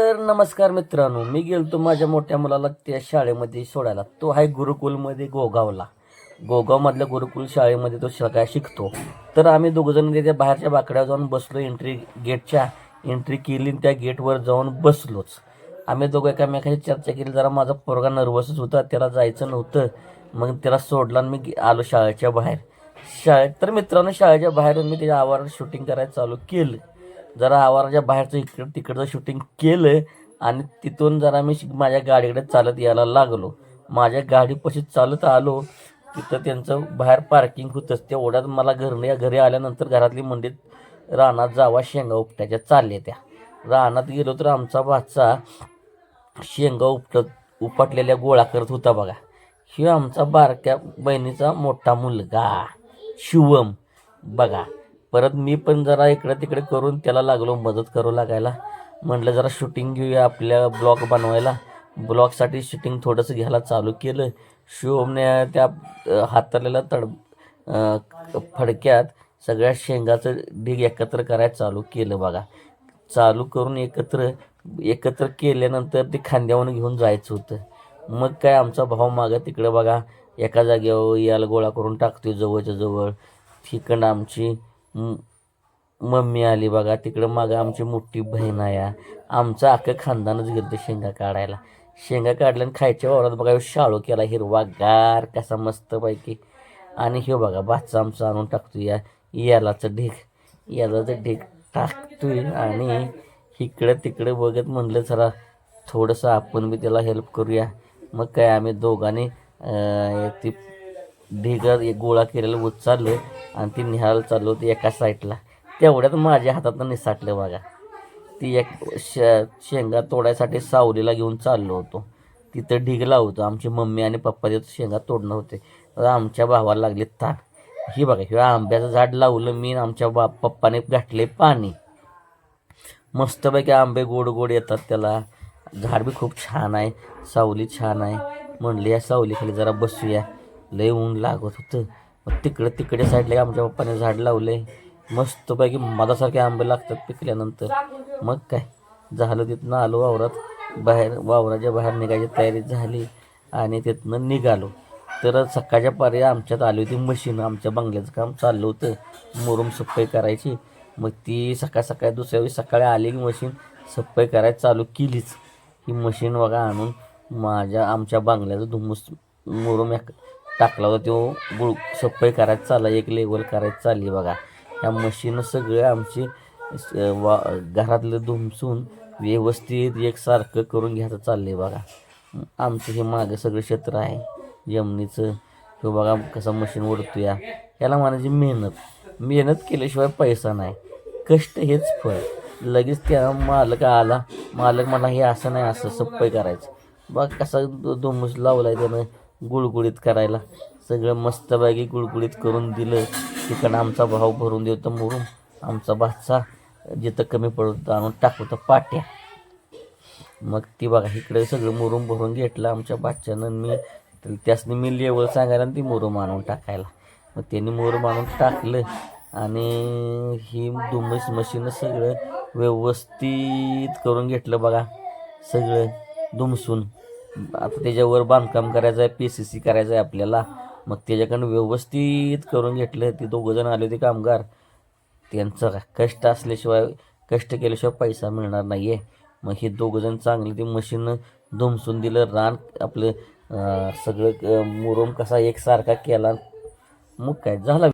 तर नमस्कार मित्रांनो, मी गेलतो माझ्या मोठ्या मुलाला त्या शाळेमध्ये सोडायला. तो आहे गुरुकुलमध्ये गोगावमधल्या गुरुकुल शाळेमध्ये तो काय शिकतो. तर आम्ही दोघंजण त्याच्या बाहेरच्या बाकड्यावर जाऊन बसलो. गेटच्या एंट्री केली, त्या गेटवर जाऊन बसलोच. आम्ही दोघं एकामेकाशी चर्चा केली. जरा माझा पोरगा नर्वसच होता, त्याला जायचं नव्हतं. मग त्याला सोडला आणि मी आलो शाळेच्या बाहेर. तर मित्रांनो, शाळेच्या बाहेरून मी त्याच्या आवारात शूटिंग करायला चालू केलं. जरा आवाराच्या बाहेरचं इकडं तिकडचं शूटिंग केलं आणि तिथून जरा मी माझ्या गाडीकडे चालत यायला लागलो. माझ्या गाडीपाशी चालत आलो. तिथं त्यांचं बाहेर पार्किंग होतंच. तेवढ्यात मला घरी आल्यानंतर घरातली मंडळी रानात जावा शेंगा उपटायच्या चालल्या त्या. रानात गेलो तर आमचा भाचा शेंगा उपटलेल्या गोळा करत होता बघा. हे आमचा बारक्या बहिणीचा मोठा मुलगा शिवम बघा. परत मी पण जरा इकडे तिकडे करून त्याला लागलो मदत करू लागायला. म्हटलं जरा शूटिंग घेऊया आपल्या ब्लॉग बनवायला. ब्लॉगसाठी शूटिंग थोडंसं घ्यायला चालू केलं. शिवमने त्या हाताळलेल्या फडक्यात सगळ्या शेंगाचं ढीग एकत्र करायला चालू केलं बघा. चालू करून एकत्र केल्यानंतर ते खांद्यावरून घेऊन जायचं होतं. मग काय आमचा भाऊ मागं तिकडं बघा एका जागेवर याला गोळा करून टाकतोय जवळच्या जवळ. तिकडं आमची मम्मी आली बघा. तिकडं मागं आमची मोठी बहीण आहे. आमचं अख्खं खानदानच गेलं शेंगा काढायला. शेंगा काढल्या आणि खायच्या वावरात बघा शाळू केला हिरवागार कसा मस्तपैकी. आणि हे बघा भातचा आमचा आणून टाकतो यालाचं ढीग टाकतोय. आणि इकडं तिकडं बघत म्हणलं जरा थोडंसं आपण बी त्याला हेल्प करूया. मग काय आम्ही दोघांनी ती ढिग गोळा केलेलं उचललं आणि ती निहायला चाललो होती एका साईडला. तेवढ्यात माझ्या हातातनं निसाटलं बघा. ती एक शेंगा तोडायसाठी सावलीला घेऊन चाललो होतो. तिथं ढिग लावतो. आमची मम्मी आणि पप्पा तिथं शेंगा तोडणं होते. आमच्या भावाला लागले ताण. ही बघा हे आंब्याचं झाड लावलं मी. आमच्या पप्पाने घातले पाणी. मस्तपैकी आंबे गोड गोड येतात त्याला. झाड बी खूप छान आहे. सावली छान आहे. म्हणले या सावलीखाली जरा बसूया. लय ऊन लागत होतं. मग तिकडे साईडला आमच्या पप्पाने झाड लावले. मस्तपैकी मधासारखे आंबे लागतात पिकल्यानंतर. मग काय झालं तिथनं आलो वावराच्या बाहेर निघायची तयारी झाली आणि तिथनं निघालो. तर सकाळच्या पारी आमच्यात आली होती मशीन. आमच्या बंगल्याचं काम चाललं होतं. मुरुम सफाई करायची. मग ती सकाळी दुसऱ्या दिवशी सकाळी आली की मशीन सफाई करायला चालू केलीच. ही मशीन बघा आणून आमच्या बंगल्याचं मुरुम टाकला होता. तो सफाई करायचं चालला. एक लेवल करायचं चालली बघा. ह्या मशीन सगळे आमची घरातलं धुमसून व्यवस्थित एकसारखं करून घ्यायचं चाललंय बघा. आमचं हे मागं सगळं क्षेत्र आहे जमिनीचं. हे बघा कसं मशीन ओढतो या. ह्याला म्हणायची मेहनत केल्याशिवाय पैसा नाही. कष्ट हेच फळ. लगेच त्या मालक मला हे असं नाही असं सफाई करायचं. बघ कसा धुमूस लावलाय त्यानं गुळगुळीत करायला. सगळं मस्तपैकी गुळगुळीत करून दिलं. तिकडं आमचा भाऊ भरून देतो मुरुम. आमचा भाचा जिथं कमी पडतं आणून टाकतो पाट्या. मग ती बघा इकडे सगळं मुरुम भरून घेतलं आमच्या भाच्यानं. मी त्यासनी मी लेवल सांगायला आणि ती मुरुम आणून टाकायला. मग त्यांनी मुरुम आणून टाकलं आणि ही धुमस मशीन सगळं व्यवस्थित करून घेतलं बघा. सगळं धुमसून आता त्याच्यावर बांधकाम करायचं आहे. PCC करायचं आहे आपल्याला. मग त्याच्याकडनं व्यवस्थित करून घेतलं. ते दोघंजण आले होते कामगार. त्यांचं कष्ट केल्याशिवाय पैसा मिळणार नाही आहे. मग हे दोघंजण चांगले ते मशीन धुमसून दिलं. रान आपलं सगळं मुरुम कसा एकसारखा केला. मग काय झाला.